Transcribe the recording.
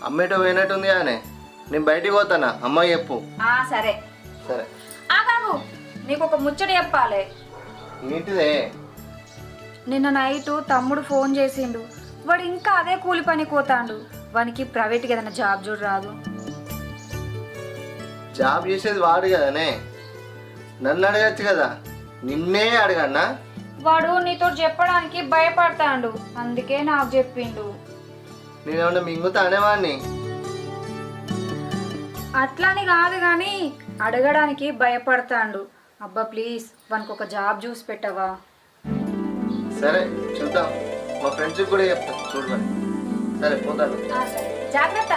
అమ్మేటో పోయినట్టుంది కానీ నేను బయటికి పోతానా అమ్మాయి చెప్పు. సరే సరే. బాబు నీకు ఒక ముచ్చట చెప్పాలి. ఏంటిదే? నిన్న నైట్ తమ్ముడు ఫోన్ చేసిండు. వాడు ఇంకా అదే కూలి పని పోతాండు. వానికి ప్రైవేట్గా ఏదైనా జాబ్ చూడు రాదు. జాబ్ చేసేది వాడు కదనే, నన్ను అడగచ్చు కదా. నిన్నే అడగన్నా? వాడు నీతో చెప్పడానికి భయపడతాండు, అందుకే నాకు చెప్పిండు. నేనేమన్నా మింగుతా అనేవాడిని? అట్లాని కాదు కానీ అడగడానికి భయపడతాండు. అబ్బా ప్లీజ్ వానికి ఒక జాబ్ చూసి పెట్టవా? సరే చూద్దాం, మా ఫ్రెండ్స్కి కూడా చెప్తా చూడమని. సరే పోతాను. జాగ్రత్త.